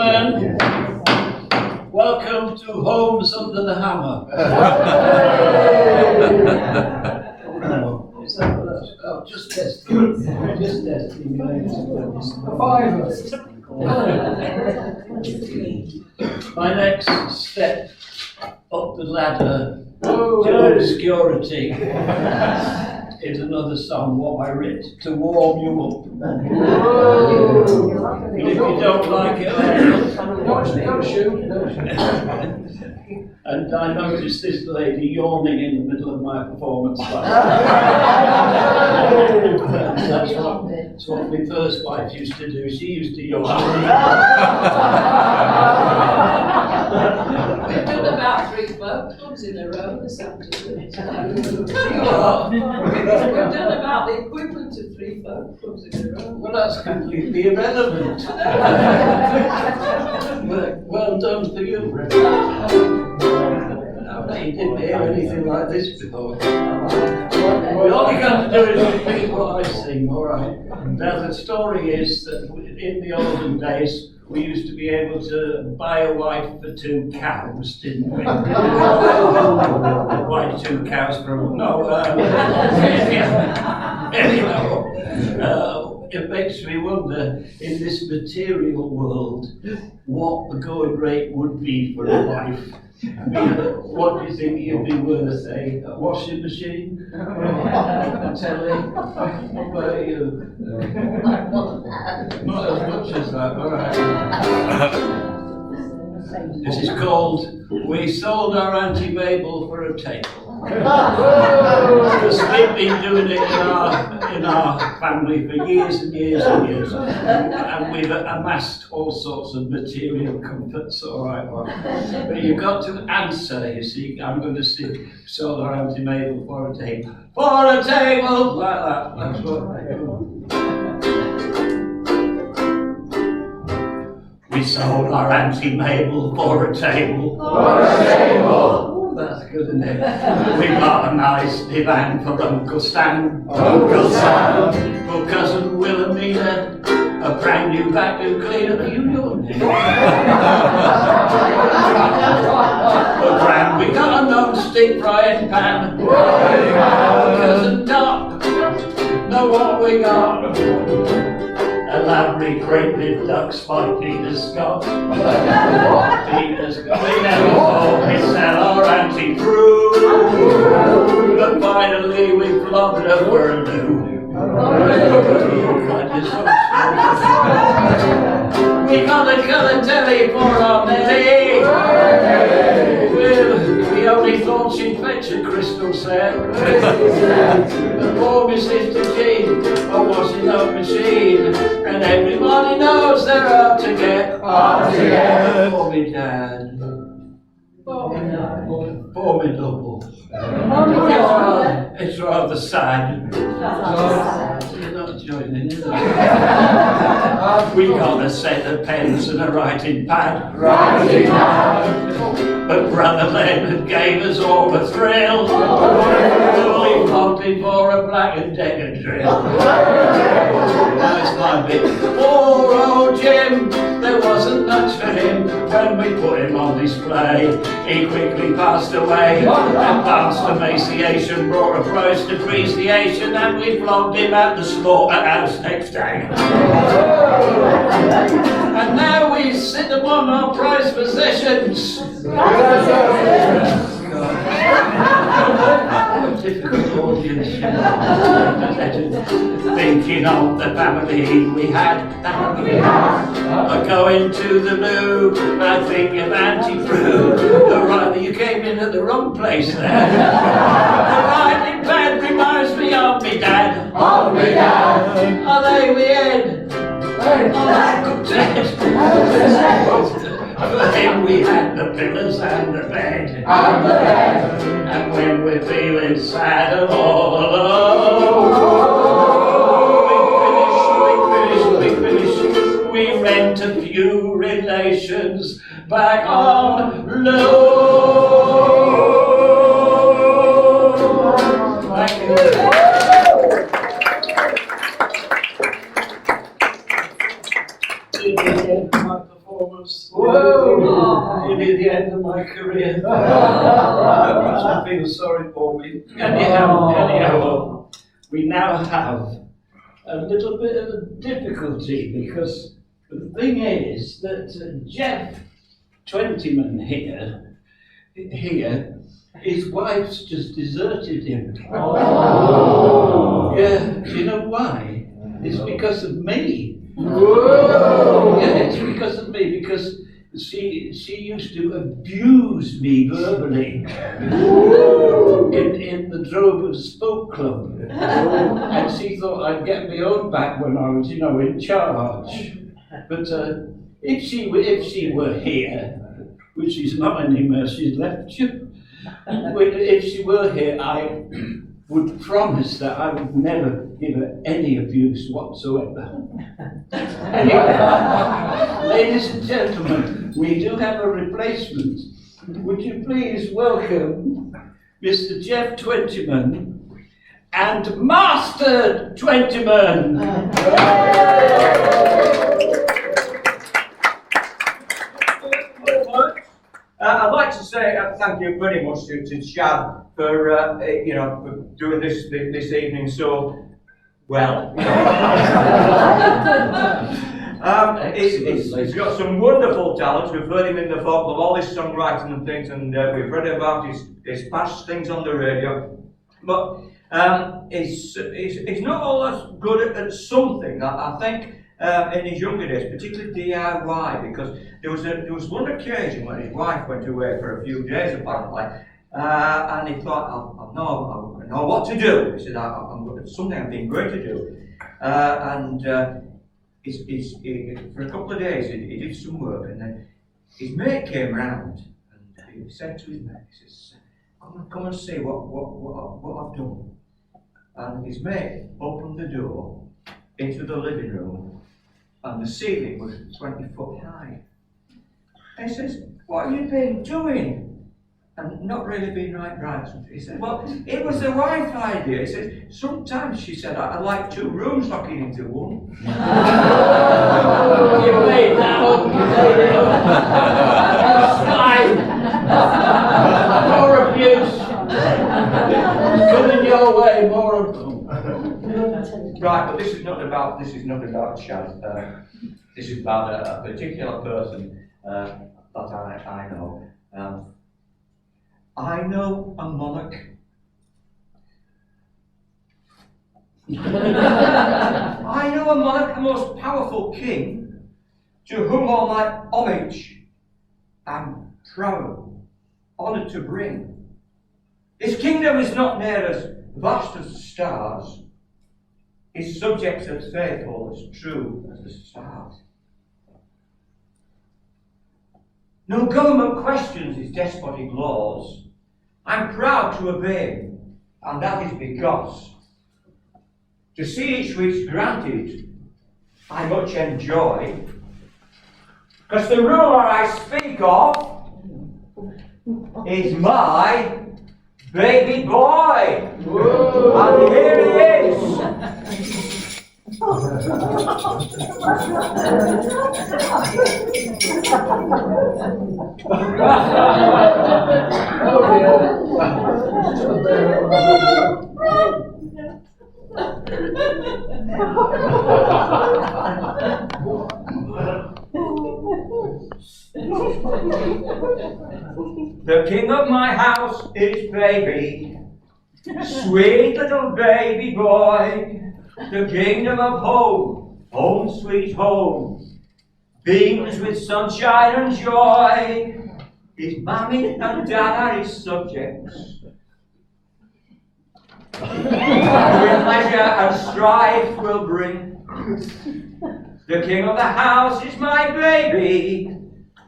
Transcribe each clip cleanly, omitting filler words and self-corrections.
gentlemen, welcome to Homes Under the Hammer. Just testing. My next step up the ladder to obscurity is another song what I wrote to warm you up. And if you don't like it, Don't shoot. And I noticed this lady yawning in the middle of my performance. That's what my first wife used to do. She used to yawn. We've done about 3 folk clubs in a row this afternoon. We've done about the equivalent of 3 folk clubs in a row. Well, that's completely irrelevant. Well done for you. You didn't hear anything like this before. All you got to do is repeat what I sing, alright? Now the story is that in the olden days, we used to be able to buy a wife for 2 cows, didn't we? Buy 2 cows for a... No, anyhow, it makes me wonder, in this material world, what the going rate would be for a wife. What do you think you'd be worth, a washing machine? A telly? What about you? Not as much as that, alright. This is called We Sold Our Auntie Mabel for a Table. Because we've been doing it in our family for years and years and years, and we've amassed all sorts of material comforts, alright. But you've got to answer, you see. I'm going to sing Sold Our Auntie Mabel for a Table. For a table! Like that, that's what I do. We sold our Auntie Mabel for a table. For a table. That's good, isn't it? We got a nice divan for Uncle Stan. Uncle Sam. For Cousin Wilhelmina, a brand new vacuum cleaner. Are you doing it? For Gran, we got a non-stick frying pan. Cousin Doc, know what we got? A elaborate ducks by Peter Scott. Peter Scott. We never thought we'd sell our Auntie Prue, but finally we flogged over a new. We got a colour telly for our Nelly. We only thought she'd fetch a crystal set. The poor Mrs. Jean, a washing up machine, and everybody knows they're out to get. For me dad. For me double. It's rather sad. You're not joining, is it? We got a set of pens and a writing pad. But Brother Leonard gave us all a thrill. We flogged him for a Black and Decker drill. That's my bit. Poor old Jim, there wasn't much for him when we put him on display. He quickly passed away, and past emaciation brought a price depreciation, and we flogged him at the slaughterhouse next day. And now we sit upon our prized possessions. Difficult audience, thinking of the family we had. Going to the loo, I think of Auntie Prue. You came in at the wrong place there. The writing pad reminds me of me dad. Are they we had? For him we had the pillows and the bed. And when we're feeling sad and all alone, we finish, we rent a few relations back on loan. Thank you. My performance. nearly the end of my career. I feel sorry for me. Anyhow, we now have a little bit of a difficulty because the thing is that Jeff Twentyman here, his wife's just deserted him. Yeah, do you know why? It's because of me. Yeah, it's because of me, because she used to abuse me verbally in the Drovers Folk Club. And she thought I'd get my own back when I was, in charge. But if she were here, which she's not anymore, she's left you. If she were here, I would promise that I would never give her any abuse whatsoever. Anyway, ladies and gentlemen, we do have a replacement. Would you please welcome Mr. Jeff Twentyman and Master Twentyman? I'd like to say thank you very much to Chad for for doing this evening so well. He's got some wonderful talents. We've heard him in the folk club, all his songwriting and things, and we've read about his past things on the radio. But he's not all as good at something. I think. In his younger days, particularly DIY, because there was one occasion when his wife went away for a few days apparently, and he thought, I know what to do. He said, it's something I've been going to do, and for a couple of days he did some work, and then his mate came round, and he said to his mate, he says, come and see what I've done. And his mate opened the door into the living room, and the ceiling was 20 foot high. And he says, what have you been doing? And not really being right. He said, well, it was the wife idea. He said, sometimes, she said, I like two rooms knocking into one. You made that up, More abuse. Coming your way, more of them. Right, but this is not about Chad. This is about a particular person that I know. I know a monarch. I know a monarch, a most powerful king, to whom all my homage I'm proud, honoured to bring. His kingdom is not near as vast as the stars. His subjects as faithful, as true as the stars. No government questions his despotic laws. I'm proud to obey him, and that is because to see each wish granted, I much enjoy, because the ruler I speak of is my baby boy. Whoa. And here he is. The king of my house is baby, sweet little baby boy. The kingdom of home, home sweet home, beams with sunshine and joy. His mammy and dad are his subjects, with leisure and strife will bring. The king of the house is my baby.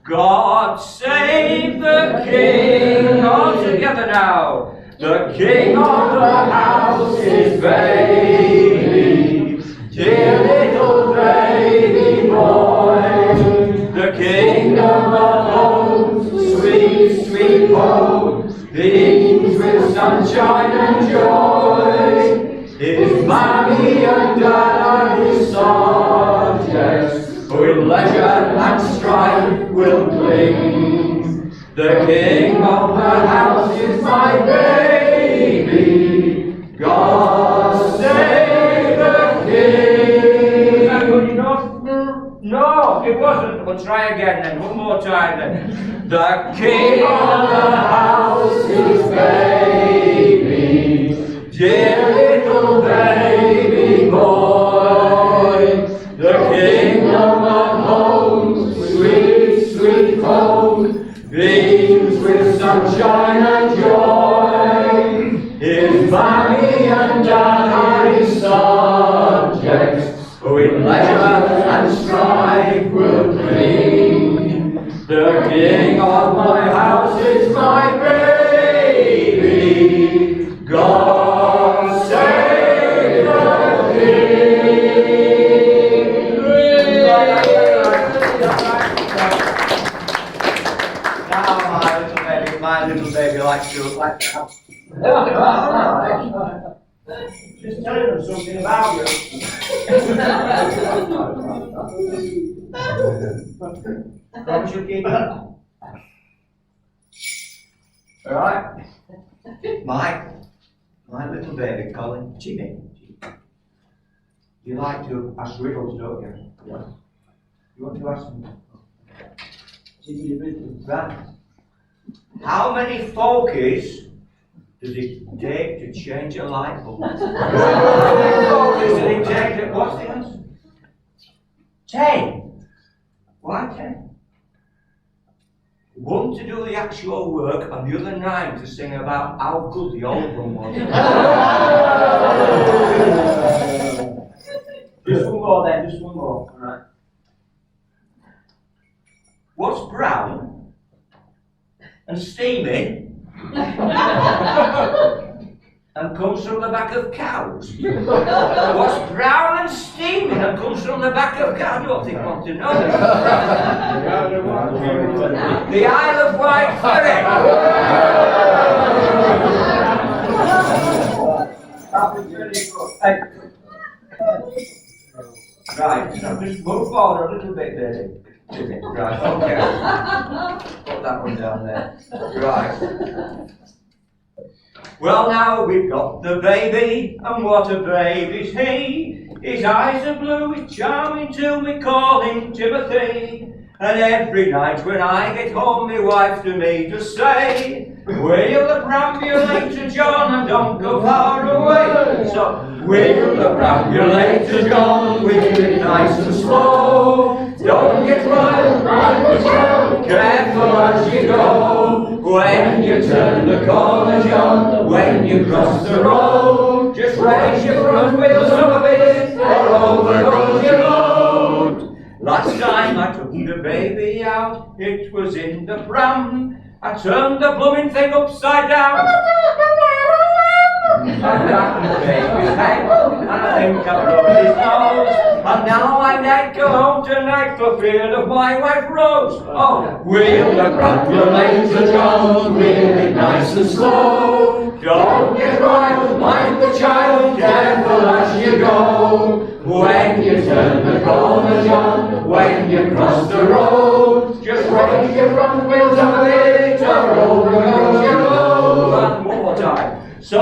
God save the king. All together now. The king of the house is baby, dear little baby boy. The kingdom of home, sweet, sweet home, beams with sunshine and joy. His mammy and dad are his subjects, who in leisure and strife will cling. The king of the house is my baby. God save the king. Is that good enough? No, it wasn't. We'll try again then. One more time then. The king of the house is baby. Dear little baby boy. The king of the home, sweet, sweet home, beams with sunshine and joy. His mommy and daddy subjects, who in leisure and strife will cling. The king of my house is my baby. God save the king. Now my little baby likes to Just telling them something about you. Promise you'll keep it. Alright? My little baby, Colin, Jimmy. You like to ask riddles, don't you? Yeah. You want to ask them? Right. How many folkies does it take to change a light bulb? How many folkies does it take to, what's the answer? 10. Why 10? One to do the actual work and the other 9 to sing about how good the old one was. Just one more then, just one more. Alright. What's brown and steaming and comes from the back of cows? What's brown and steaming and comes from the back of cows? I don't think I want to know. The Isle of Wight Ferry. Right, so just move forward a little bit there. Right, okay. Put that one down there. Right. Well, now we've got the baby, and what a baby's he. His eyes are blue, he's charming too, we call him Timothy. And every night when I get home, my wife to me just say, will the perambulator, John, and don't go far away. So, will the perambulator, John, we'll it nice and slow. Don't get wild, careful as you go. When you turn the corner, John, when you cross the road, just raise your front wheels up a bit, or over goes your load. Last time I took the baby out, it was in the pram. I turned the blooming thing upside down. I cracked the baby's head, and I think I broke his nose. And now I can't go home tonight for fear of my wife Rose. Oh, wheel the perambulator, John, wheel it nice and slow. Don't get wild, mind the child, careful as you go. When you turn the corner, John, when you cross the road, just raise your front wheels up a bit, or over goes your load. And one more time. So,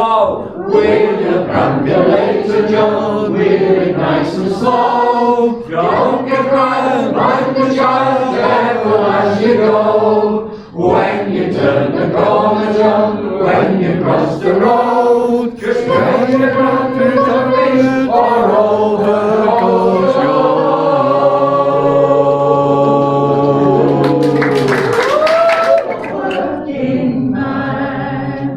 wheel the perambulator, John, wheel it nice and slow. Don't get wild, mind the child, careful as you go. When you turn the corner, John, when you cross the road, just raise your front wheels up a bit, or over goes your working man.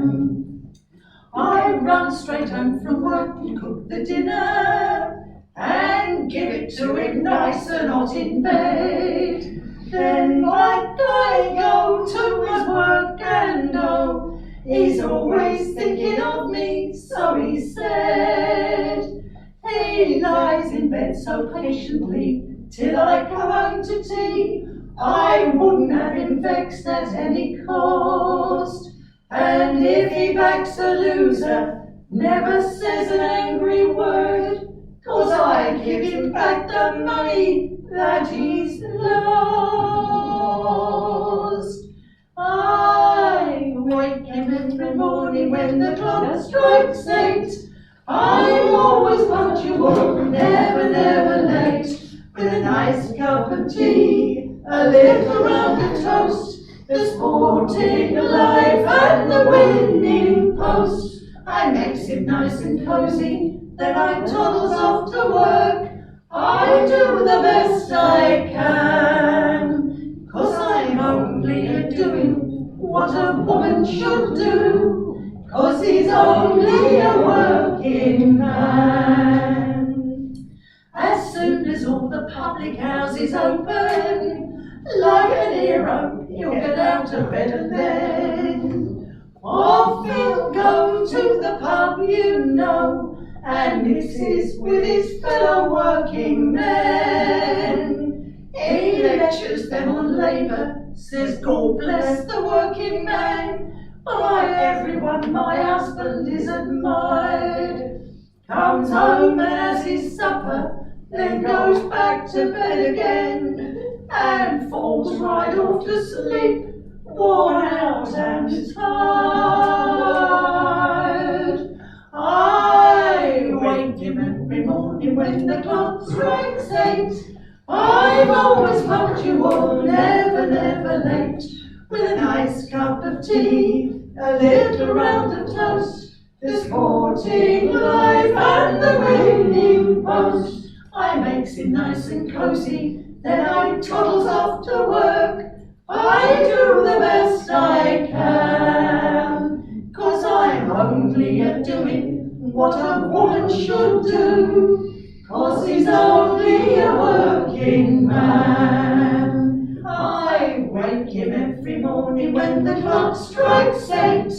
I run straight home from work and cook the dinner and give it to him nice and hot in bed. Then my guy go to his work and oh, he's always thinking of me, so he said. He lies in bed so patiently till I come home to tea. I wouldn't have him vexed at any cost. And if he backs a loser, never says an angry word, 'cause I give him back the money that he's lost. morning when the clock strikes 8. I'm always punctual, never, never late. With a nice cup of tea, a little round of toast, the sporting life and the winning post. I makes it nice and cosy, then I toddles off to work. I do the best I can, 'cause I'm only a-doing what a woman should do, 'cause he's only a working man. As soon as all the public houses open, like an hero, he'll get out of bed and then off he'll go to the pub, you know, and mixes with his fellow working men. He lectures them on labour, says God bless the working man. By everyone my husband is admired. Comes home and has his supper, then goes back to bed again, and falls right off to sleep, worn out and tired. I wake him every morning when the clock strikes 8. I'm always punctual, never, never late. With a nice cup of tea, a little round of toast, the sporting life and the winning post. I makes it nice and cosy, then I toddles off to work. I do the best I can, 'cause I'm only a-doing what a woman should do, 'cause he's only a working man. I wake him every morning when the clock strikes 8.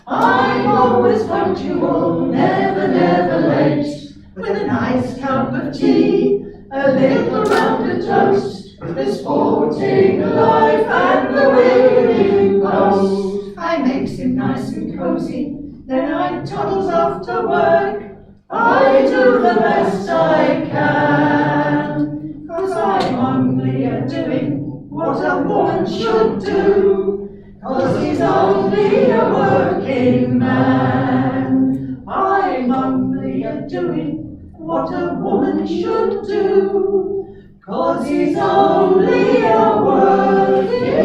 I'm always punctual, never, never late. With a nice cup of tea, a little round of toast, the sporting life and the winning post. I makes him nice and cosy, then I toddles off to work. I do the best I can, 'cause I'm only a-doing what a woman should do, 'cause he's only a working man. I'm only a-doing what a woman should do, 'cause he's only a working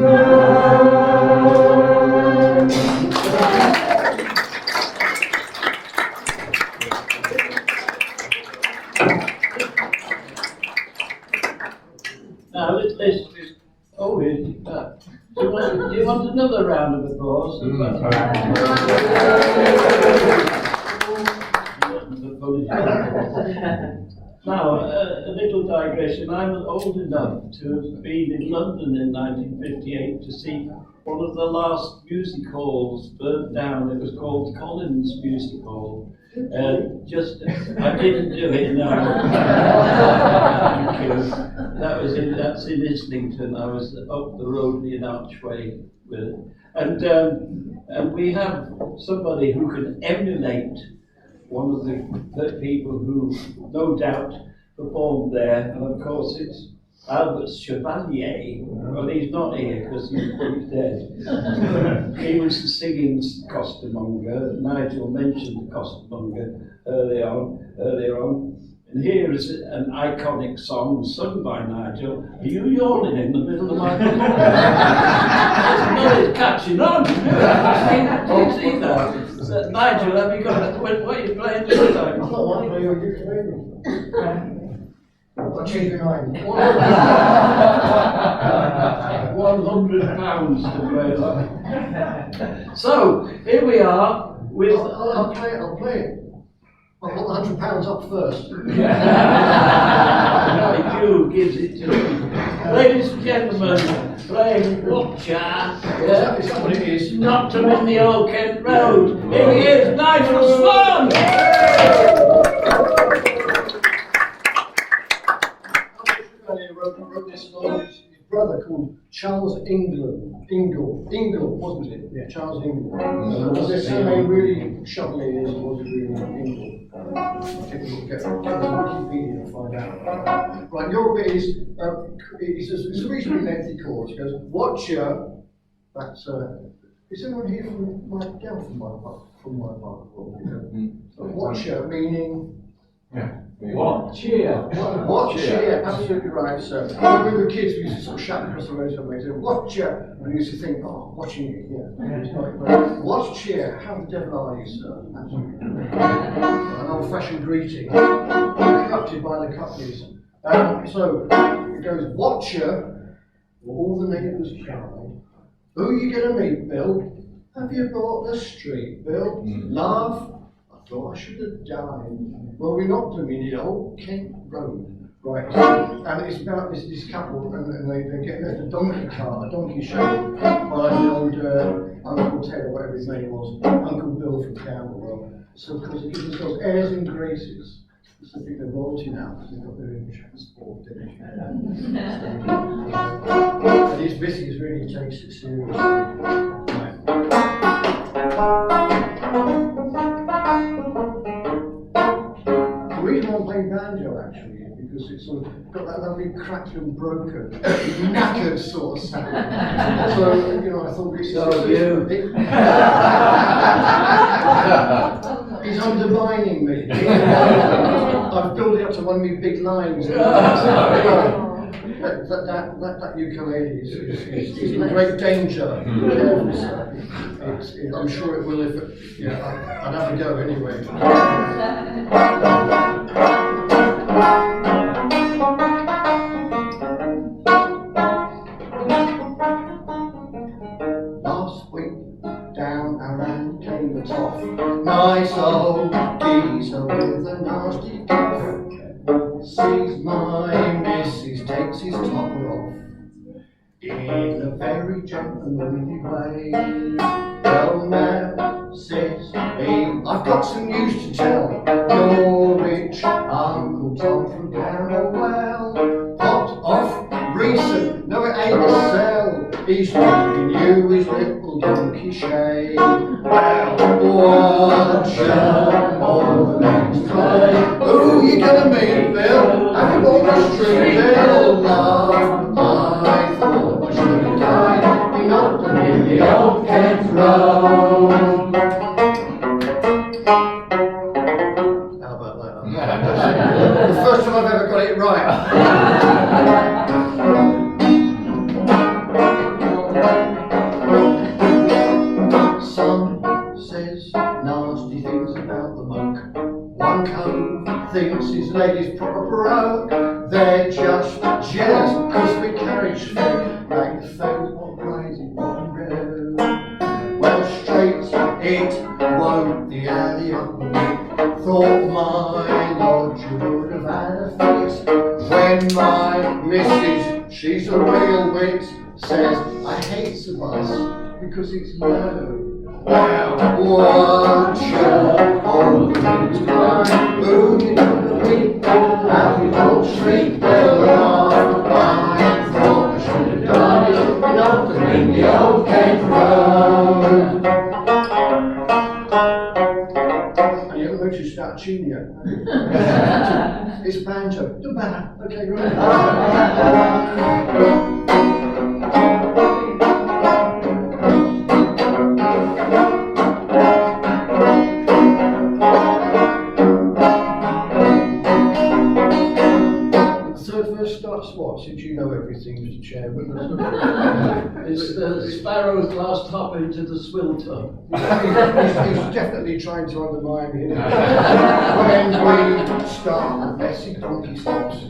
man. Now let's oh, here's that. Do you want another round of applause? Now, a little digression. I was old enough to have been in London in 1958 to see one of the last music halls burnt down. It was called Collins Music Hall. I didn't do it, no. Thank you. That's in Islington. I was up the road in Archway with it. And we have somebody who can emulate one of the people who no doubt performed there, and of course it's Albert Chevalier. Well, he's not here because he's dead. He was the singing costermonger. Nigel mentioned the costermonger earlier on. And here is an iconic song sung by Nigel. Are you yawning in the middle of my performance? It's catching on. Do you see that? Nigel, have you got what are you playing this time? I thought I'd play your ukulele. I'll change your mind. £100 to play that. So here we are with. I'll play it. I want the £100 up first. Right, you gives it to me. Ladies and gentlemen, playing Watcher. Is that what it is? Knocked him in the Old Kent Road. Here he is, Nigel Swan! Wrote this along with his brother called Charles Ingle, wasn't it? Yeah. Charles Ingle. Their surname really shocked me as it was really Ingle. Get the Wikipedia and find out. Right, your bit is, it's a reasonably lengthy chorus. It goes, Watcher, that's Is anyone here from my part of the world? Watcher, meaning? What? Cheer. Watcher, absolutely right, sir. When we were kids, we used to sort of shout across the road somewhere, say, watcher, and we used to think, oh, watching it, yeah. It's not, but watcher, how the devil are you, sir? Absolutely. An old-fashioned greeting, corrupted by the couples. So, it goes, watcher, all the neighbours cried. Who you gonna meet, Bill? Have you bought the street, Bill? Laugh? I thought I should have died. Well, we knocked them in the old Kent Road, right? And it's about this couple, and they get left a donkey show by the old Uncle Ted, or whatever his name was, Uncle Bill from Camberwell. So, of course, they give themselves airs and graces. So I think they're royalty now, because they've got their own transport, didn't And his business really takes it seriously. Right. The reason I'm playing banjo actually is because it's sort of got that lovely cracked and broken, knackered sort of sound. So, you know, I thought this He's undermining me. I've built it up to one of my big lines. That ukulele is in great danger. I'm sure it will if it, yeah, I'd have to go anyway. Last week down around came the toff, nice old geezer with a nasty cough. Sees my missus, takes his topper off in a very gentlemanly way. Well now, says he, I've got some news to tell. Your rich Uncle Tom from down a well popped off recent, no it ain't a sell. He's giving you his little donkey shade. Well, watch out, all the names play. Who you gonna meet, Bill? Have you bought the street, Bill? Laugh, I thought I should have died. He knocked him in the old Kent Road. How about that? The first time I've ever got it right. Nasty things about the monk. One cove thinks his lady's proper broke. They're just jealous cause the carriage fake like the fake what crazy what road. Well straight it won't the alley up the wick. Thought my lodger would have had a fit when my missus, she's a real wit, says I hate the bus because it's low. Well, watch out, all the things cry, moving on the week, happy old street, they'll laugh. I thought I should have died, knocked them in the old Kent Road. And you haven't noticed that tune yet? It's banjo. The banner. Okay, right. What, since you know everything, Mr. Chairman? It's the sparrow's last hop into the swill tub. He's definitely trying to undermine me. When we start the messy donkey stops, he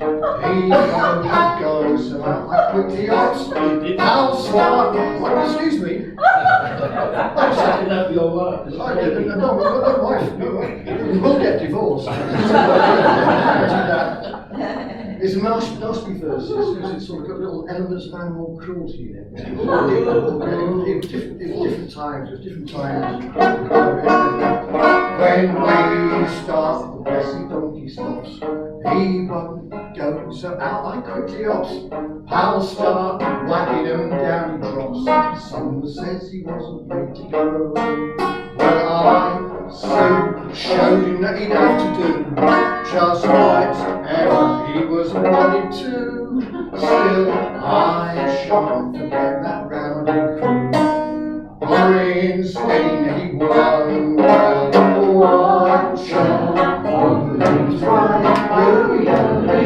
goes so I quickly ask, I'll start. What, excuse me? I'm setting up your work. No, wife. We'll get divorced. It's a nasty verse. It's sort of got little elements of animal cruelty in it. It was different times. When we start, the blessed donkey stops. He won't go, so out I quickly ops. Pal start whacking him down, he drops. Someone says he wasn't made to go. Well, I soon showed him that he'd have to do just whatever he was wanted to. Still, I shan't forget that rowdy crew.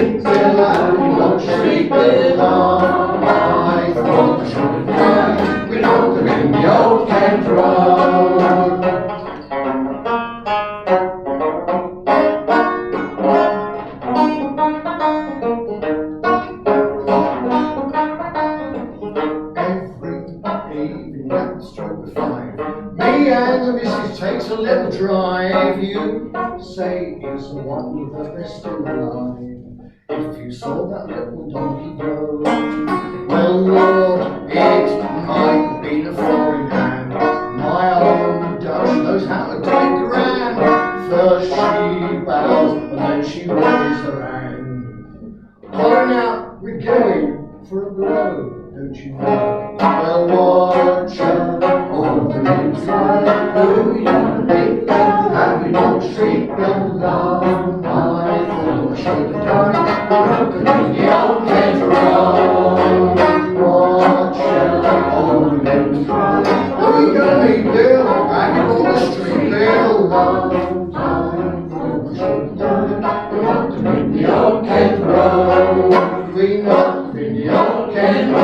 street bill, happy long street bill. I thought I should have cried. We knocked them in the old Kent Road. Every evening at the stroke of 5, me and the missus takes a little drive. You say it's one of the best in life. If you saw that little donkey go, well Lord, it might have been a foreign hand. My old Dutch knows how to do it grand. First she bows and then she raises her hand. Hollering out, we're going for a blow. Don't you know? Well, watch out on the next line. Oh, you make that happy long street bill love. I thought I should have done. Broken in the old Kent Road. Watch out on the next line. Oh, you got me, Bill. Happy long street bill love. I thought I should have done. Broken in the old Kent Road. We knocked in the old Kent Road.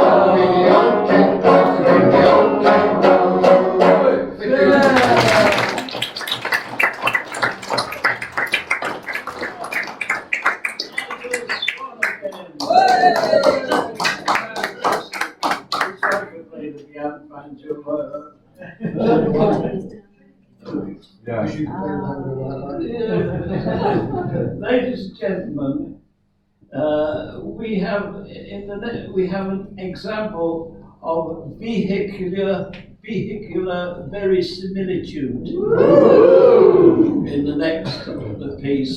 Ladies and gentlemen, we have an example of vehicular verisimilitude in the next piece.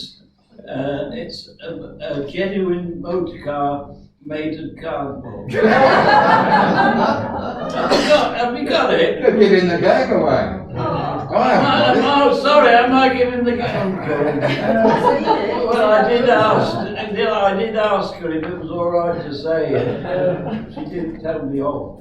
It's a genuine motor car made of cardboard. Have we got it? You're giving the game away. Oh, sorry, am I giving the game? Well, I did ask her if it was all right to say it. She didn't tell me off.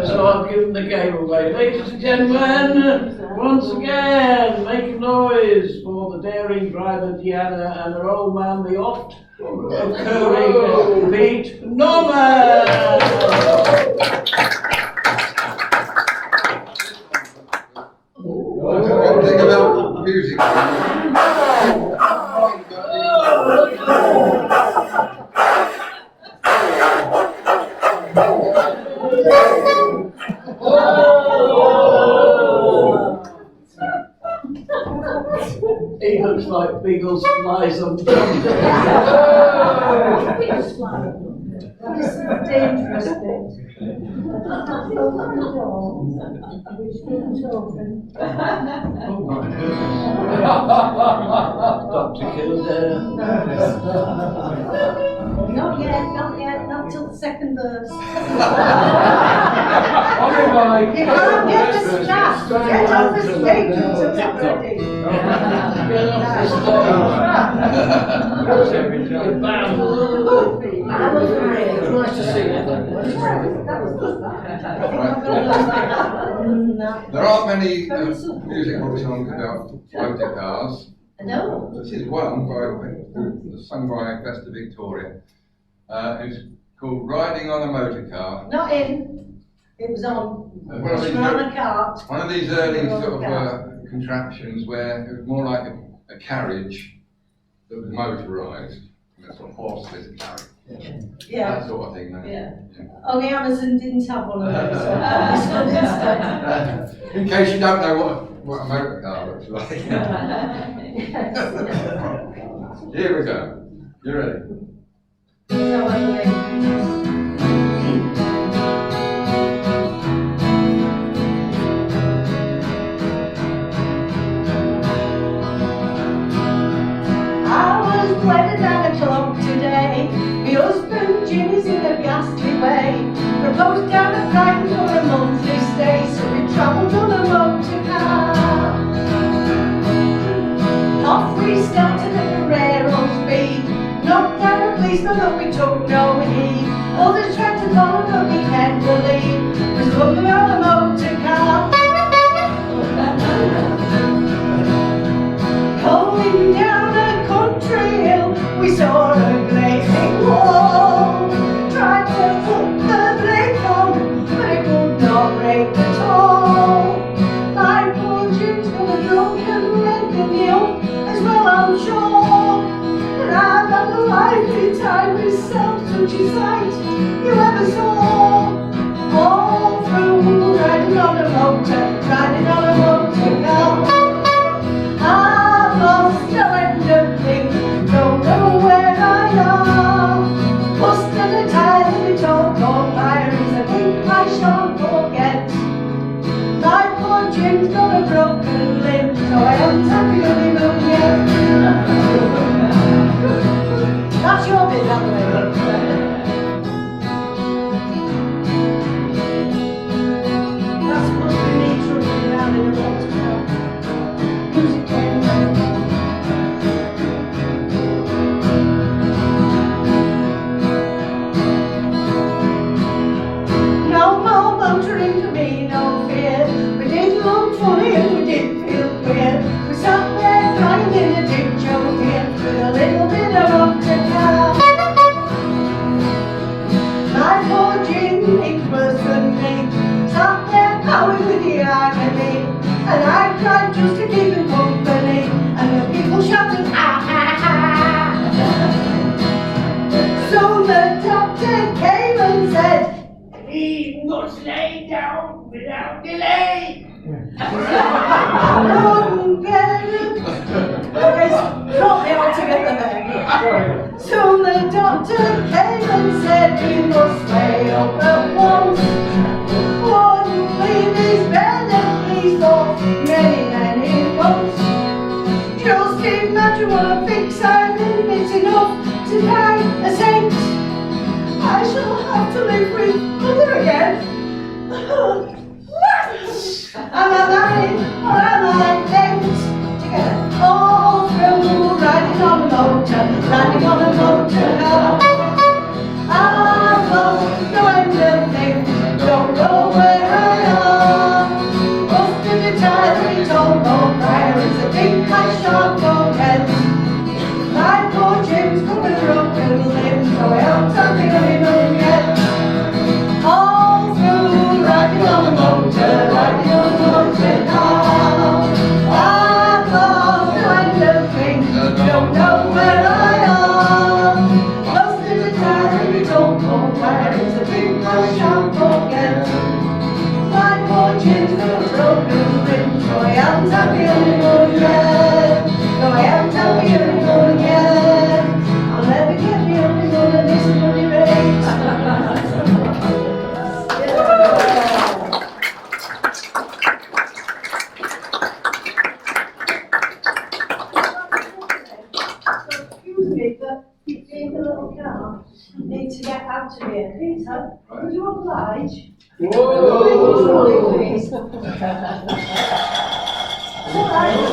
So I've given the game away. Ladies and gentlemen, once again, make a noise for the daring driver Deanna and her old man, the oft occurring Pete Norman. Think about music. He looks like Biggles flies on the This is a dangerous bit. Oh my goodness. Dr. Kildare. Not yet, not till the second verse. You can't get the staff, get off the stage until it's ready. Get off the stage. Get banned. It's nice to see you. There aren't many musical songs about motor cars. No. This is one sung by Vesta Victoria. It's called Riding on a Motor Car. Not in. It was on. One of these- on a cart. One of these early sort of contraptions where it was more like a carriage that was motorised. A sort of horseless carriage. Yeah. That sort of thing. Yeah. Only Amazon didn't have one of those. So this one instead. In case you don't know what a motor car looks like. Here we go. You ready? So I believe. Wedded at a club today. My husband Jim is in a ghastly way. Proposed down at Brighton for a monthly stay, so we travelled on a motor car. Off we started at a rare old speed. Knocked down a policeman but we took no heed. Others tried to follow but we kept the lead. Was lovely on a motor car. Going down a country hill, we saw a blazing pretty sight you ever saw. All through riding on a motor car. I've lost no end of things, don't know where I am. Busted a tire in talk or fire is a thing I shan't forget. My poor Jim's got a broken limb, so I haven't had the honeymoon yet. That's your bit, that way. That's what we need to run around in a water town. Music game. No more motoring for me, no fear. We did look funny and we did feel queer. We sat there crying in a ditch, oh dear, with a little bit of water car. My poor Jim, it was than me, sat there cowing with the agony, and I cried just to keep him company, and the people shouted ha ha ha. So the doctor came and said, he must lay down without delay. Couldn't get it. Okay, drop me all together there. So the doctor came and said he must stay up at once. Wouldn't leave his bed at least for many, many months. Just imagine what a fix I'm in, it's enough to die a saint. I shall have to live with mother again. Am I married or am I bent together? All through riding on a motor car. I've lost no end of things, don't know where I am. Busted a tire in told on fire is a thing I shan't forget. My poor Jim's got a broken limb, so I haven't had the honeymoon yet. All through riding on a motor car. I've lost no end of things, don't know where I am. Busted a tire in told on fire is a thing I shan't forget. My poor Jim's got a broken limb, so I haven't had the honeymoon yet. No, I haven't had the honeymoon yet. I'll never get the honeymoon at this bloody rate. Excuse me, but you take a little car. Need to get out of here. Peter, would you oblige? Whoa! Please. Alright,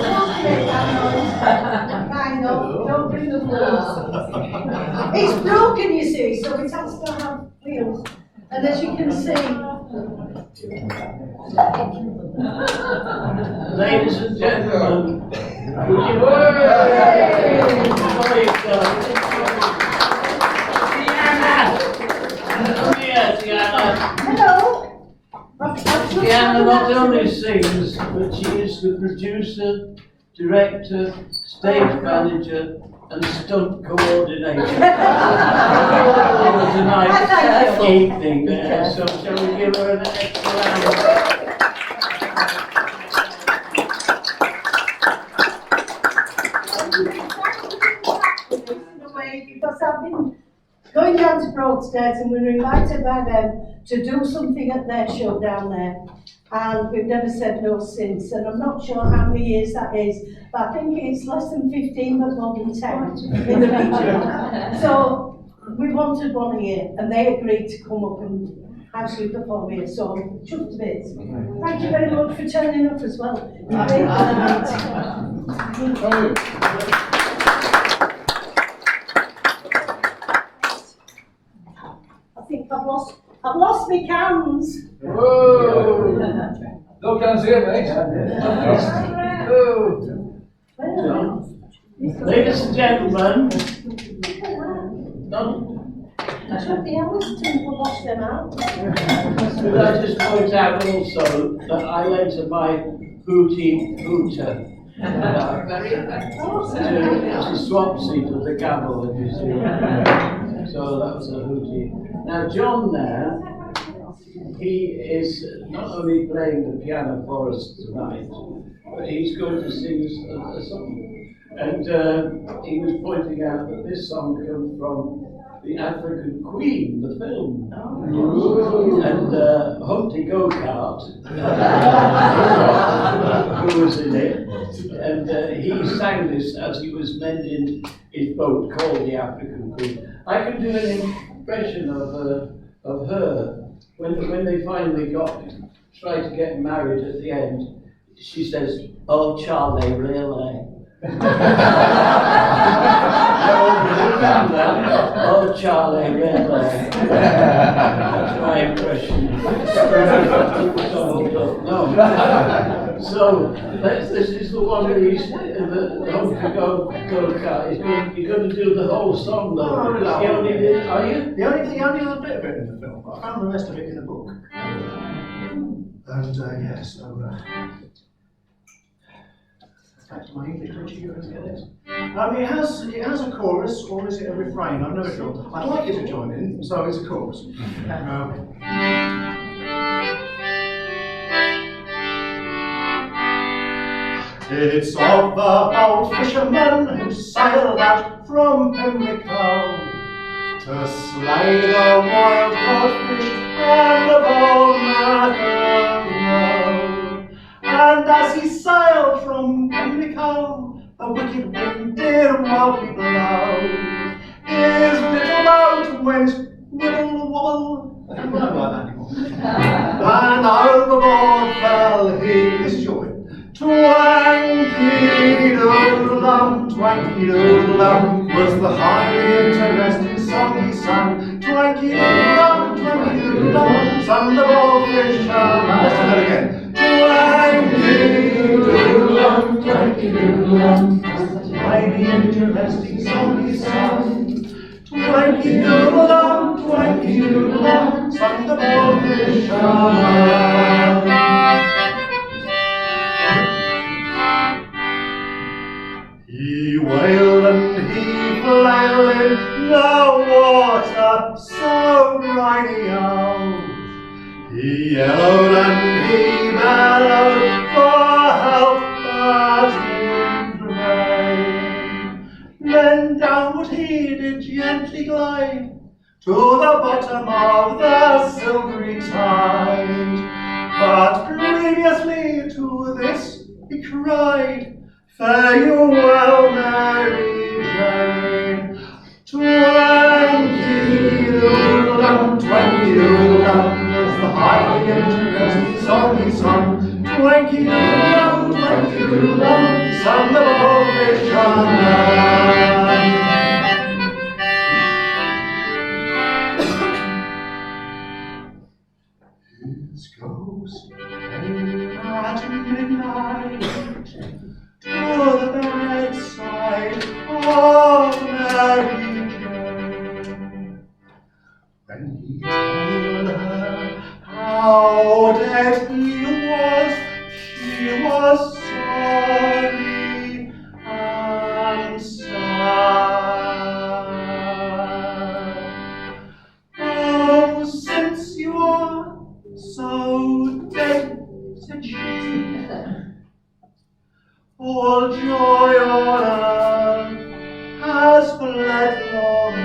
don't make that noise. Kind of, don't bring the wheels. It's broken, you see, so it has to have wheels. And as you can see, Ladies and gentlemen, would you Diana, hello. Diana not only sings, but she is the producer, director, stage manager, and stunt coordinator for tonight's evening. So shall we give her an extra round? Because I've been going down to Broadstairs and we were invited by them to do something at their show down there. And we've never said no since, and I'm not sure how many years that is, but I think it's less than 15 but more than 10 in the region. So we wanted one here and they agreed to come up and actually perform here, so just a bit. Thank you very much for turning up as well. I think I've lost my cans. Whoa! No cans here, mate. Oh. Ladies and gentlemen, Should the Elliston will wash them out? could I just point out also that I lent her my booty hooter Very effective. to swap seat with the camel, if you see. So that was a hootie. Now John there, he is not only playing the piano for us tonight, but he's going to sing a song. And he was pointing out that this song comes from The African Queen, the film. And Humpty Go-Kart, who was in it, and he sang this as he was mending his boat called The African Queen. I can do an impression of her when they finally tried to get married at the end. She says, "Oh Charlie, really?" Oh Charlie, really? That's my impression. No. So this is the one where he's the Humpty Go-Kart. You're going to do the whole song though. No. Because he only did, are you? The only little bit of it in the film, but I found the rest of it in the book. And yeah, so back to my English, don't you guys get it? It has a chorus, or is it a refrain? I'm never sure. I'd like you to join in, so it's a chorus. It's of the old fisherman who sailed out from Pimlico to slay the wild caught fish on the bold mackerel. And as he sailed from Pimlico, the wicked wind did wildly blow. His little boat went wibble-wobble. I don't know about that anymore. And overboard fell his joy. Twanky-doodle-dum, twanky-doodle-dum was the highly interesting song he sang. Twanky-doodle-dum, twanky-doodle-dum, sang the goldfish song. Let's do that again. Twanky-doodle-dum, twanky-doodle-dum was the highly interesting song he sang. Twanky-doodle-dum, twanky-doodle-dum, sang the goldfish song. He wailed and he flailed in the water so briny-o. He yellowed and he bellowed for help, but in vain. Then downward he did gently glide to the bottom of the silvery tide. But previously to this he cried, "Fare you well, Mary Jane." Twanky-doodle-dum, twanky-doodle-dum was the highly interesting song he sung. Twanky-doodle-dum, twanky-doodle-dum, sang the goldfish song. His ghost came at midnight to the bedside of Mary Jane. When he told her how dead he was, she was sorry and sad. "Oh, since you are so dead," said she, "all joy on earth has fled from me.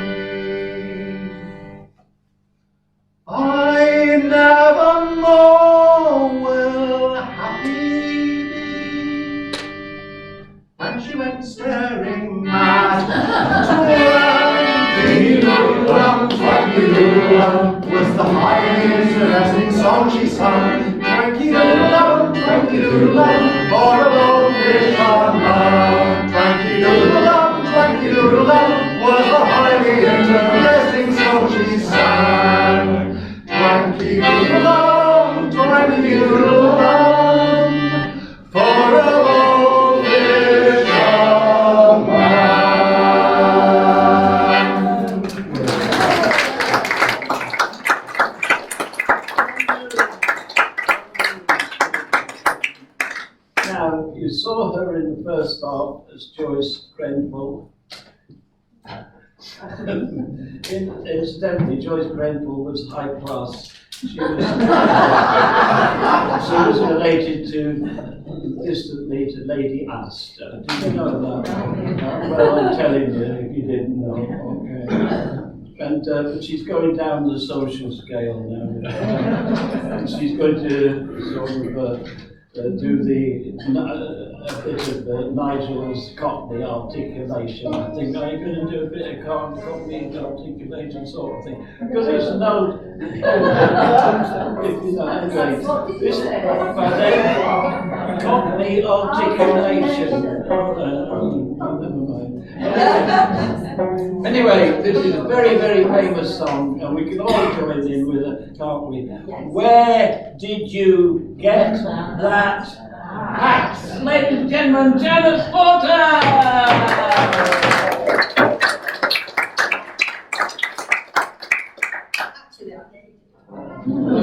I never more will happy be." And she went staring mad. Twanky-doodle-dum, twanky-doodle-dum was the highly interesting song she sung. Twanky-doodle-dum, twanky-doodle-dum for a goldfish on love. Twanky-doodle-dum, twanky-doodle-dum was the highly interesting song she sang. Twanky-doodle-dum, twanky-doodle-dum for a goldfish on land. Now, you saw her in the first half as Joyce Grenfell. Incidentally, Joyce Grenfell was high class. She was related distantly to Lady Astor. Did you know that? Well, I'm telling you if you didn't know. Okay. And but she's going down the social scale now. And she's going to sort of do a bit of Nigel's Cockney articulation. I think, are you going to do a bit of Cockney articulation sort of thing? Because it's no, if you know, anyway, this Cockney articulation. Never mind. Anyway, this is a very, very famous song, and we can all join in with it, can't we? Yes. Where did you get that hat? Ladies and gentlemen, Janet Porter! Actually, I did. Whoa.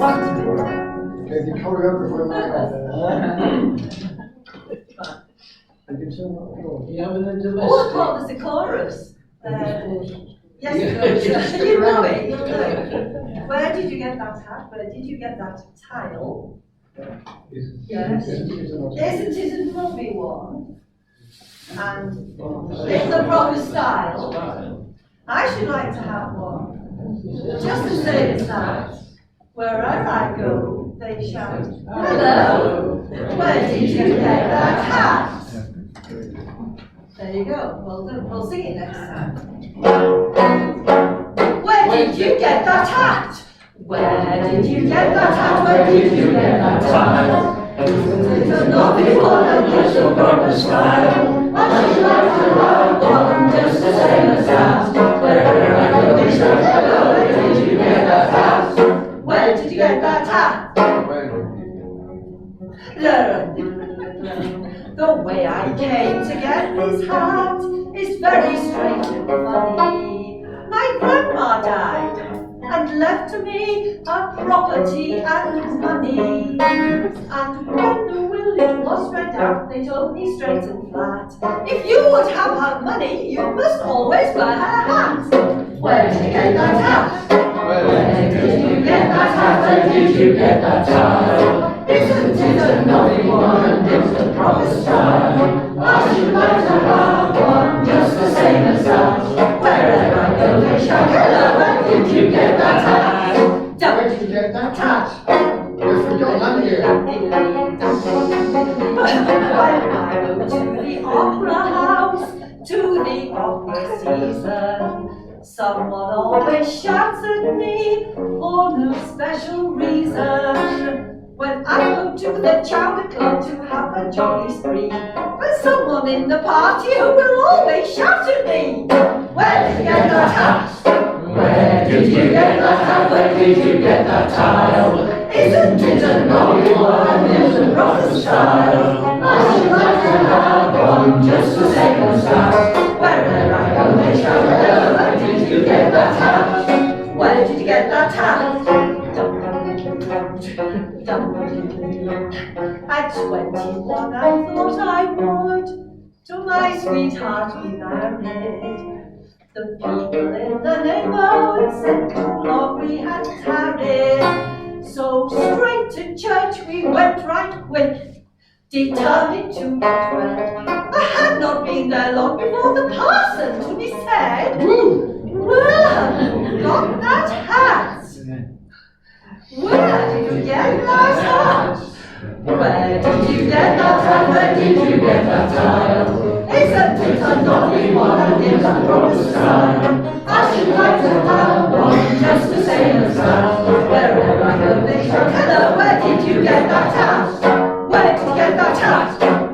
Okay, the choreographer You having a Oh, I domestic? thought there's a chorus. Yes, Stick you know around. it. You know. Where did you get that hat? Where did you get that tile? Yes. Isn't it a lovely one? And in the proper style. I should like to have one. Just the same as that. Wherever I go, they shout, "Hello! Where did you get that hat?" There you go. We'll sing it next time. Where did you get that hat? Where did you get that hat? Where did you get that hat? It's a lovely one and it's a proper style. I should like to have one just the same as that. Wherever I go, they shout, "Hello! Where did you get that hat? Where did you get that hat?" The way I came to get this hat is very strange and funny. My grandma died and left to me her property and money. And when the will it was read out, they told me straight and flat, if you would have her money, you must always wear her hat. Where did you get that hat? Where did you get that hat? Where did you get that tile? Isn't it a lovely one and it's the proper style? I should like to have one just the same as that. Wherever I go they shout, "Hello, where did you get that hat?" Where did you get that hat? You're from your land here. When I go to the opera house, to the opera season, someone always shouts at me for no special reason. When I go to the chowder club to have a jolly spree, there's someone in the party who will always shout at me, "Where did you get that hat? Where did you get that hat? Where did you get that tile? Isn't it a lovely one? It's a proper style. I should like to have one just the same as that. Wherever I go they shout, "Hello, where did you get that hat? Where did you get that hat?" At 21 I thought I would to my sweetheart be married. The people in the neighborhood said too long we had tarried. So straight to church we went right quick, determined to get wed. I had not been there long before the parson to me said, "Well, got that hat? Where did you get that hat? Where did you get that hat? Where did you get that tile? Isn't it a lovely one and it's a proper style? I should like to have one just the same as that. Wherever I go they shout, "Hello, where did you get that hat? Where did you get that hat?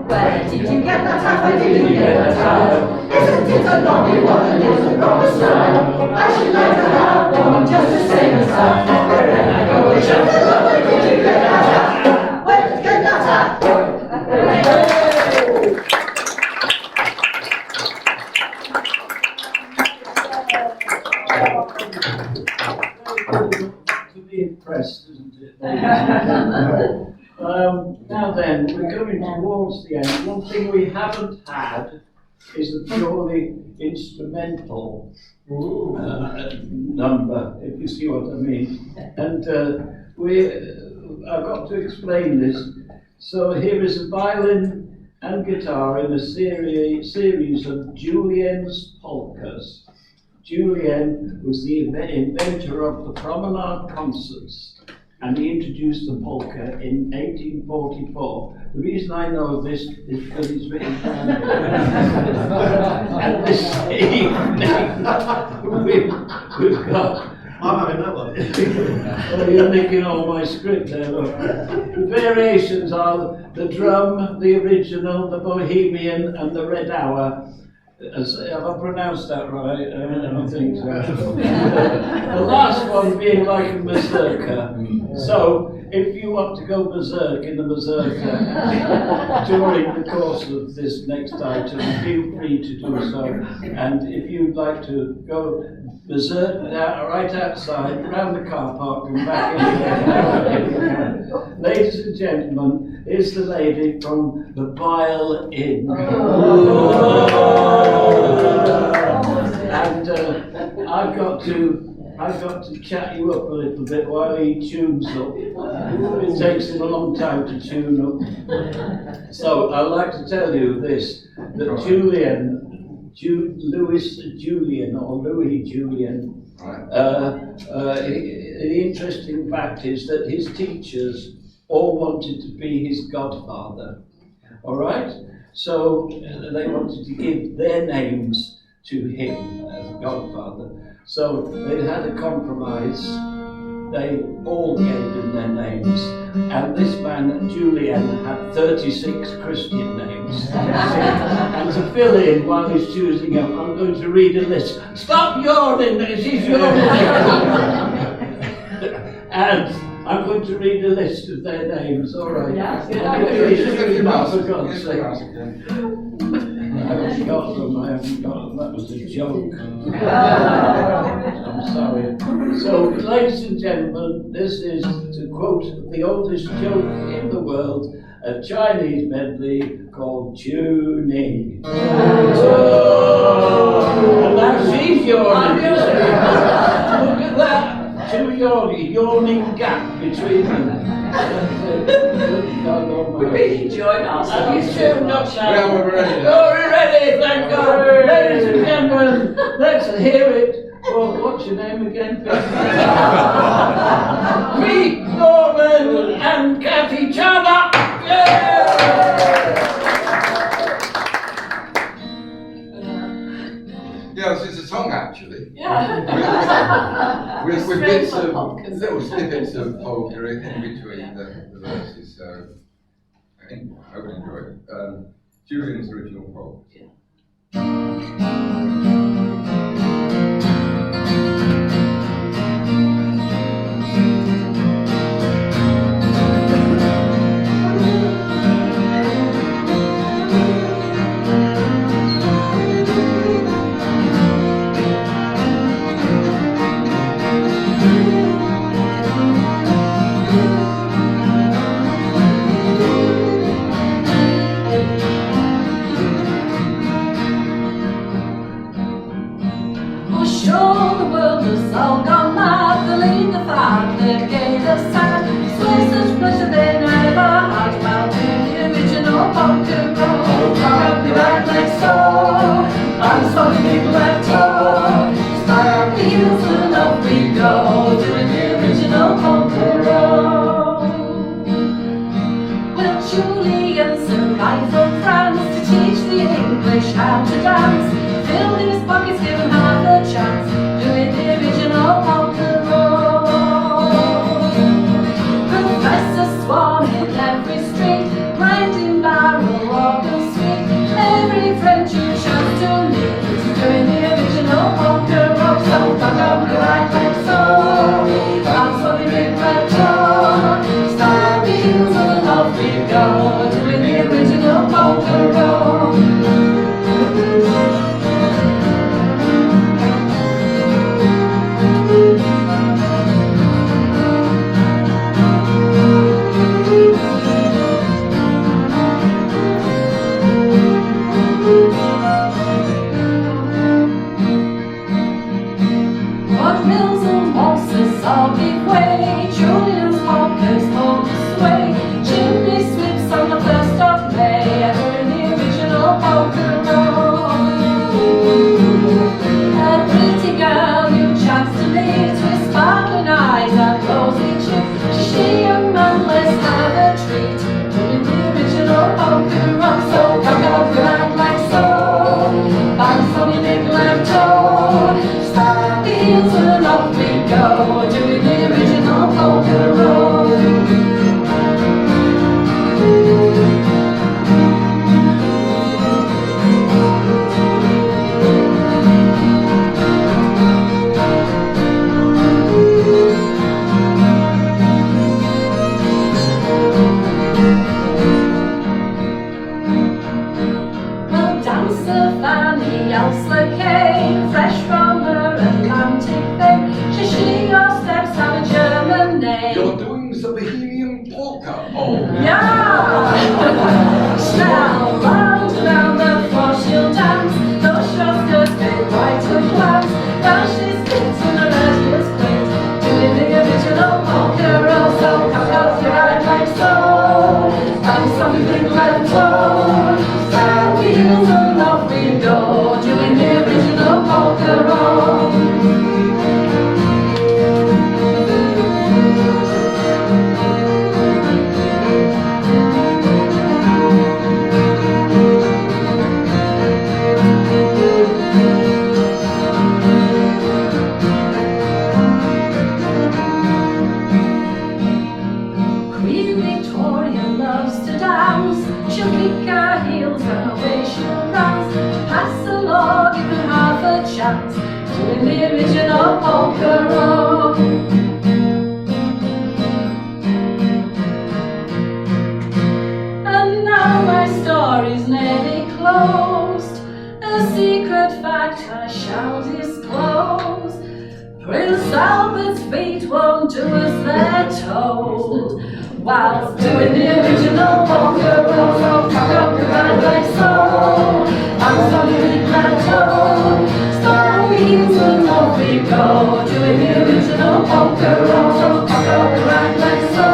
Where did you get that hat? Where did you get that tile? Isn't it a lovely one and it's a proper style? I should like to have one just the same as that. Wherever I go they shout, "Hello, where did you get that hat? Where did you get that hat?" To be impressed, isn't it? Now then, we're coming haven't had is a purely instrumental number, if you see what I mean. And I've got to explain this. So here is a violin and guitar in a series of Julien's polkas. Julien was the inventor of the promenade concerts, and he introduced the polka in 1844. The reason I know this is because it's written down here. And this evening, we've got... I'm having that one. Oh, you're nicking all my script there, look. The variations are the drum, the original, the bohemian, and the red hour. Have I pronounced that right? I don't think so. The last one being like a berserker. So, if you want to go berserk in the berserker during the course of this next item, feel free to do so. And if you'd like to go berserk right outside, around the car park and back in. Ladies and gentlemen, here's the lady from the Bile Inn. And I've got to chat you up a little bit while he tunes up. It takes him a long time to tune up. So I'd like to tell you this, that Louis Julian, the interesting fact is that his teachers all wanted to be his godfather. All right? So they wanted to give their names to him as godfather. So they had a compromise. They all gave him their names. And this man, Julian, had 36 Christian names. And to fill in while he's choosing them, I'm going to read a list. Stop yawning, this is yawning. And I'm going to read a list of their names, all right? Yeah. For God's sake. I haven't got them, that was a joke. I'm sorry. So, ladies and gentlemen, this is, to quote the oldest joke in the world, a Chinese medley called Tuning. And now she's yawning, you see. Look at that. Two yawning gap between them. We really enjoyed ourselves. Have you tuned up now? Yeah, we're ready now. Oh, we're ready, thank God. Ladies and gentlemen, let's hear it. Well, what's your name again? Meet Norman and Kathy Chandler. Yeah, it's a song actually. Yeah. With bits of, little snippets of polka in between the verses, so I think I would enjoy it. Julian's original polka. Sure, the world has all gone mad. The lead, the fad, the gay, the sad. Swear such pleasure they never had. About the original polka roll. Rock up your back next door. I'm sorry people left home. Start the heels and up we go. Doing the original polka roll. Well, Julian survived from France to teach the English how to dance. Filled his pockets, give him half a chance, doing the original polka roll. Professor Swan in every street, grinding barrel, organ sweet. Every friend you chose to meet, doing the original Fanny Elsler fresh from her Atlantic fame. She your steps have a German name. You're doing the Bohemian polka. Oh. Yeah! Now, round the floor she'll dance. Those short skirts made right to glance. Now she's dancing her earliest quaint, doing the original polka roll. So come out your right like so, and something like so. Stand wheels and off we go, doing the original polka roll. Queen Victoria loves to dance. She'll kick her heels and away she'll prance. Pass the law, give her half a chance, doing the original polka roll. And now my story's nearly closed. A secret fact I shall disclose. Prince Albert's feet won't do as they're told. While doing the original polka roll, so cock up your hand like so. I'm something plateau. Start wheels and off we go, doing the original polka roll, so cock up your hand like so.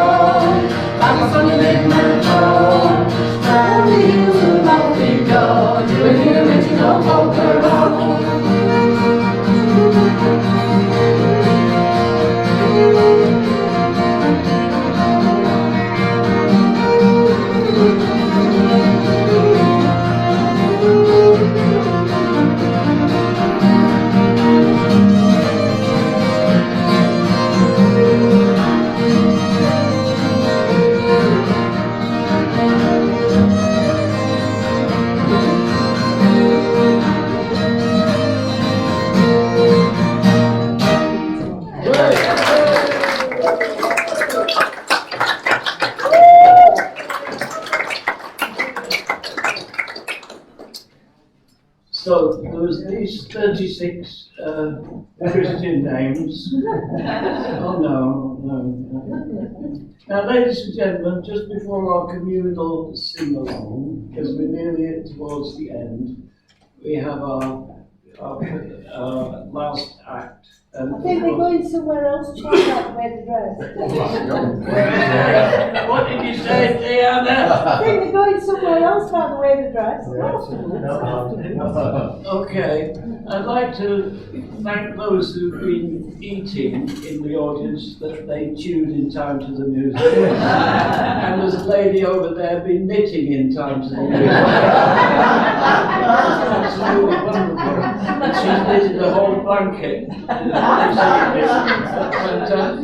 I'm something plateau. Start wheels and off we go, doing the original polka roll. So there was these 36 Christian names. Oh no. Now, ladies and gentlemen, just before our communal sing-along, because we're nearly towards the end, we have our last act. I think they're going somewhere else to check out where the dress. What did you say, Diana? I think they're going somewhere else by the way the dress. Okay, I'd like to thank those who've been eating in the audience that they tuned in time to the music. And there's a lady over there been knitting in time to the music. That's absolutely wonderful. And she's knitted a whole blanket. And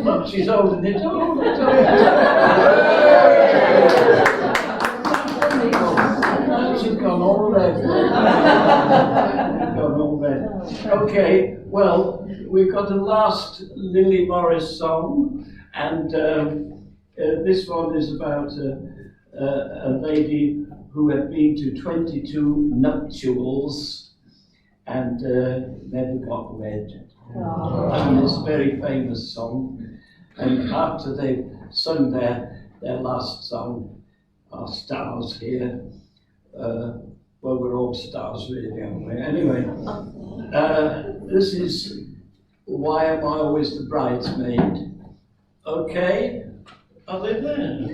look, she's holding it. She's gone all red. Gone all red. Okay, well, we've got a last Lily Morris song, and this one is about a lady who had been to 22 nuptials and never got wed. And it's a very famous song. And after they've sung their last song, our stars here, well, we're all stars really, aren't we? Anyway, this is Why Am I Always the Bridesmaid? Okay, are they there?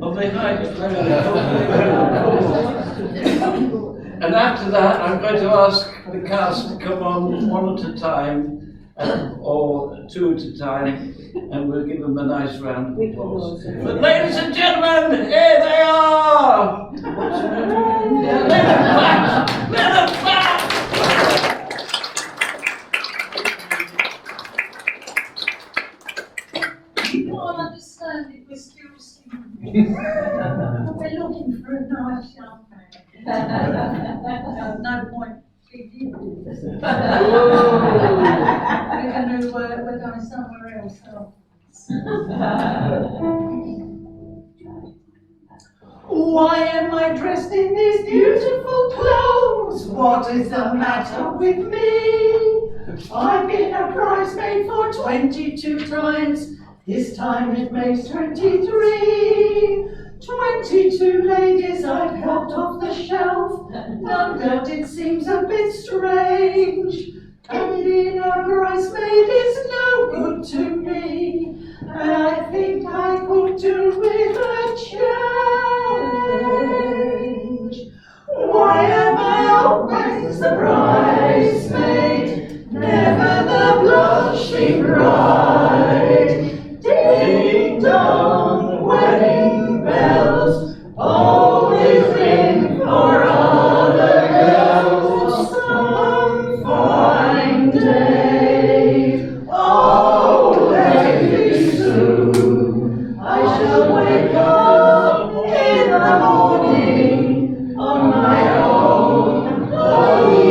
Are they And after that, I'm going to ask the cast to come on one at a time, or two at a time, and we'll give them a nice round of applause. But ladies and gentlemen, here they are! What's your name? Men of Fact! You don't understand it, we're still singing. We're looking for a nice young man. No point speaking. We're going somewhere else. So. Why am I dressed in these beautiful clothes? What is the matter with me? I've been a bridesmaid for 22 times. This time it makes 23. 22 ladies I've helped off the shelf. No doubt it seems a bit strange. And being a bridesmaid is no good to me. And I think I could do with a change. Why am I always the bridesmaid, never the blushing bride? Ding dong, wedding bells, always ring for other girls. Some fine day, oh, let it be soon, I shall wake up in the morning on my own honeymoon.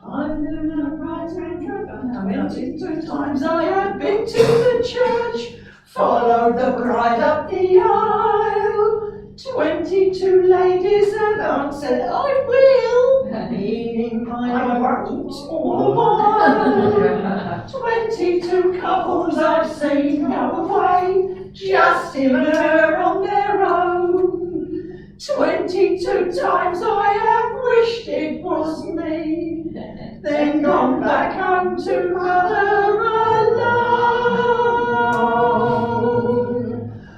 I've been a bridesmaid for 22 times. I have been to the church, followed the bride up the aisle. 22 ladies have answered, I will, meaning I won't all the while. 22 couples I've seen go away, just him and her on their own. 22 times I have wished it was me, then gone back home to mother alone.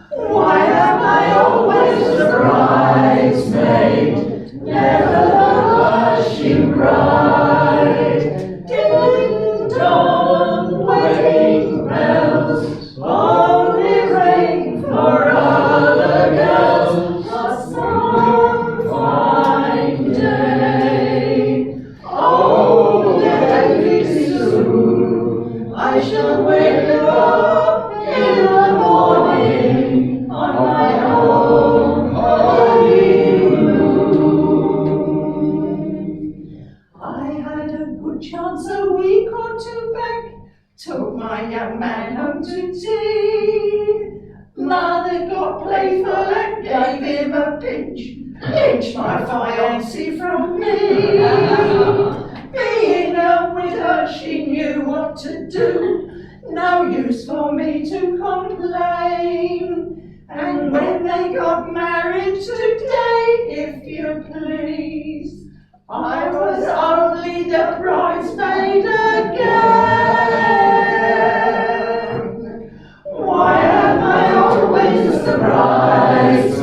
Why am I always the bridesmaid, never the blushing bride? Ding dong, wedding bells, only ring for other girls. But some fine day, oh, let it be soon, I shall wake up in the morning on my own honeymoon. I had a good chance a week or two back, took my young man home to tea. Mother got playful and gave him a pinch my fiancé from me. Being a widow, she knew what to do, no use for me to complain. And when they got married today, if you please, I was only the bridesmaid again. Why am I always the bridesmaid,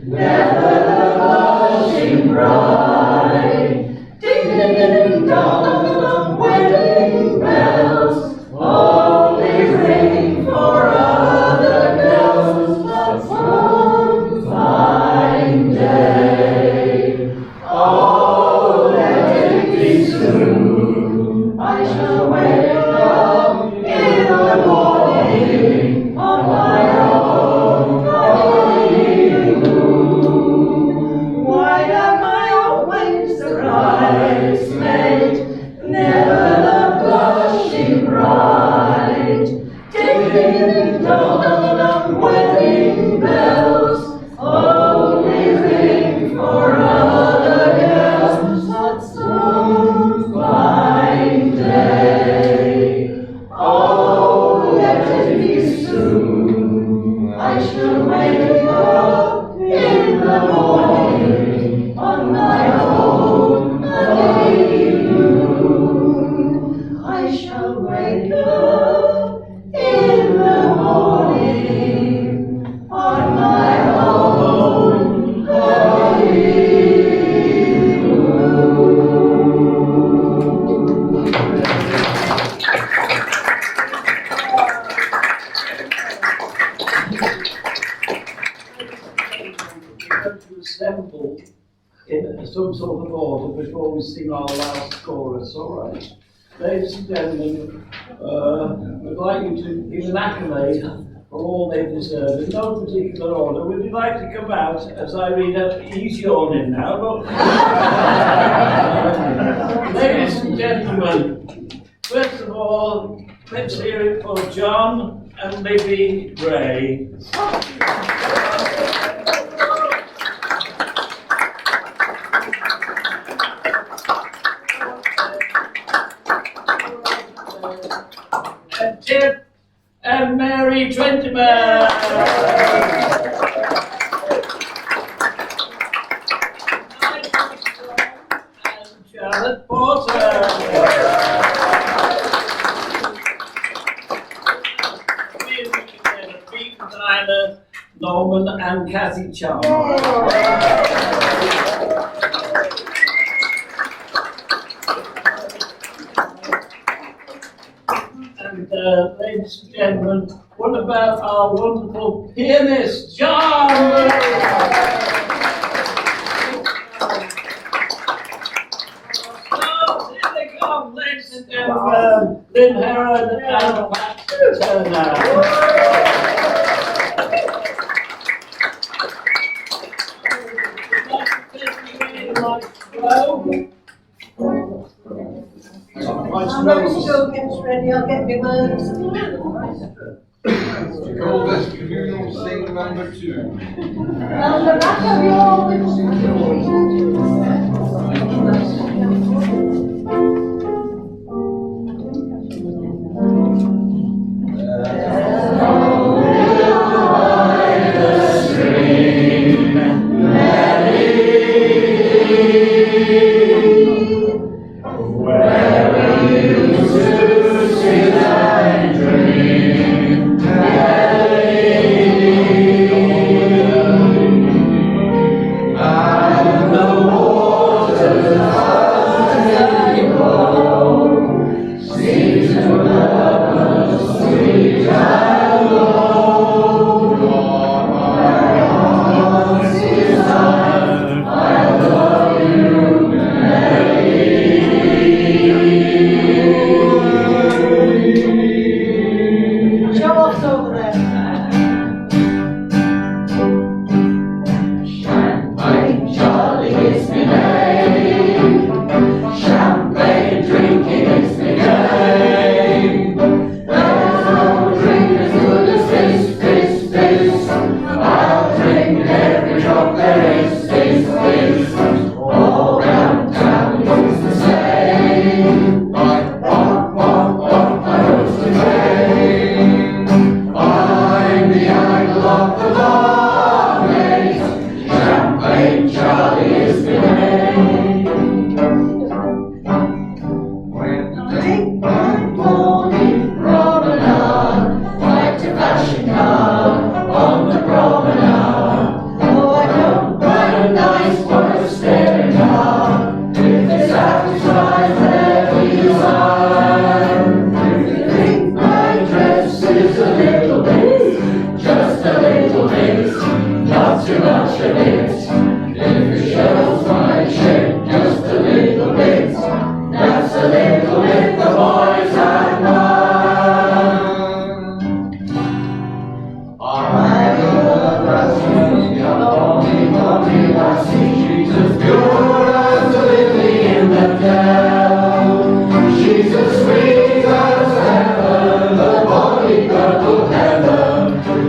never the blushing bride? Ding dong, wedding bells, only ring for other girls. But some fine day, oh, let it be soon, I shall wake up in the morning on my own honeymoon. Why am I always the bridesmaid, never the blushing bride? Ding dong, wedding bells, only ring for other girls. But some fine day, oh, let it be soon, I shall wake up in the morning on my own honeymoon. I shall wake up in the morning on my own Assemble in some sort of order before we sing our last chorus, all right? Ladies and gentlemen, we'd like you to give an accolade for all they deserve, in no particular order. Would you like to come out as I read out? He's yawning now, but... Ladies and gentlemen, first of all, let's hear it for John and Libby Gray. And Tip and Mary Twentyman. And Charlotte Porter. Norman and Cathy Chalmers. And ladies and gentlemen, what about our wonderful pianist, John? Oh, here they come, ladies and gentlemen, Lynn Herod and Pat Turner. I'm ready to go, get ready, I'll get my words. To call this communal sing number 2. And the back of your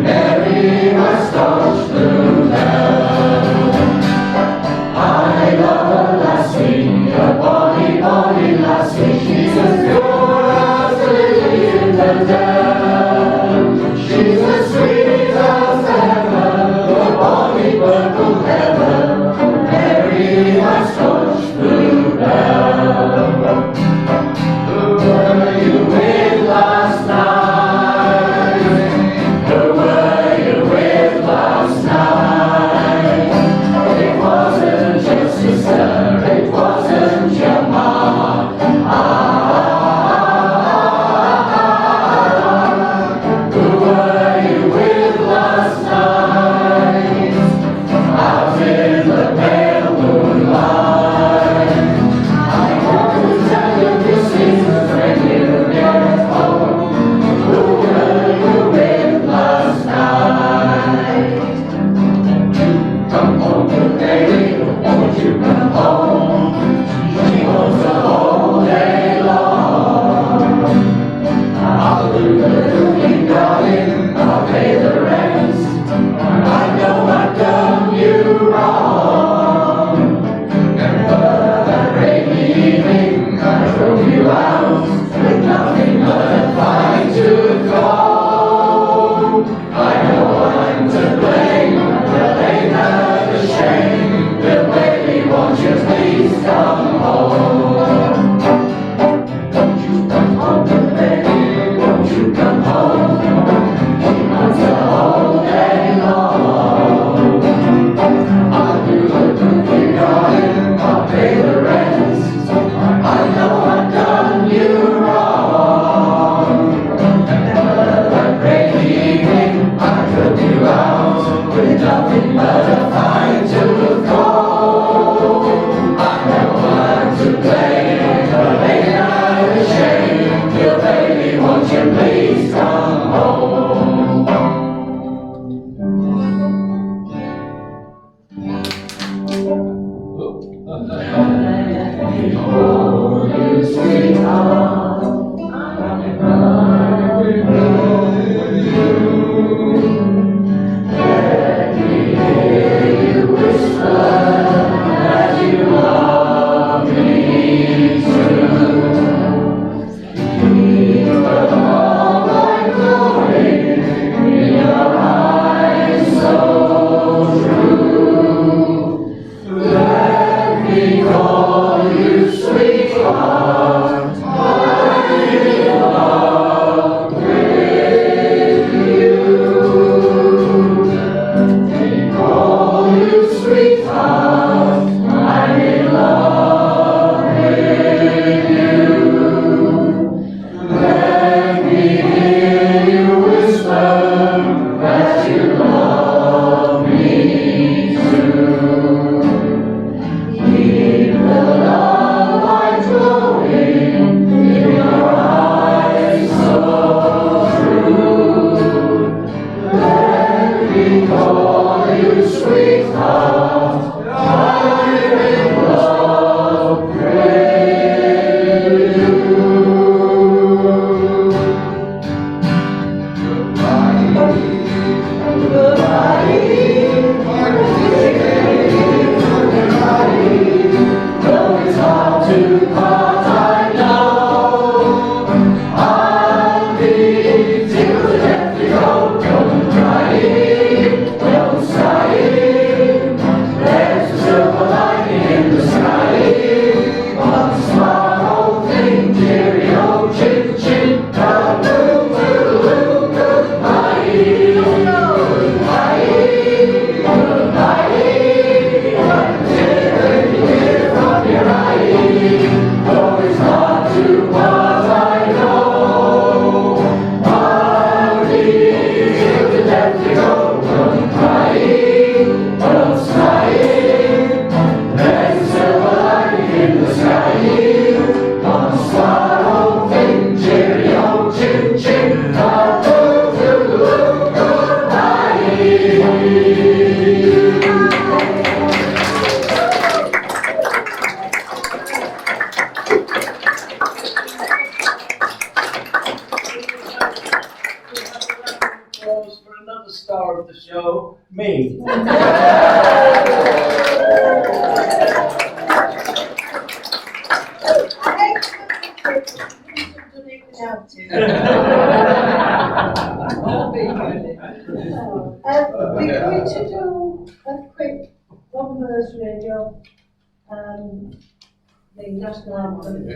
Mary, my staunch blue bell. Star of the show, me. We're going to do a quick one-verse radio, the national anthem,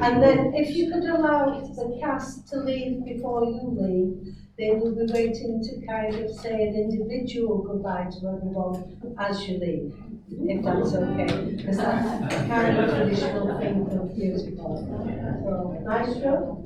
and then if you could allow the cast to leave before you leave, they will be waiting to kind of say an individual goodbye to everyone as you leave, if that's okay, because that's kind of a traditional thing for music hall. So, nice show.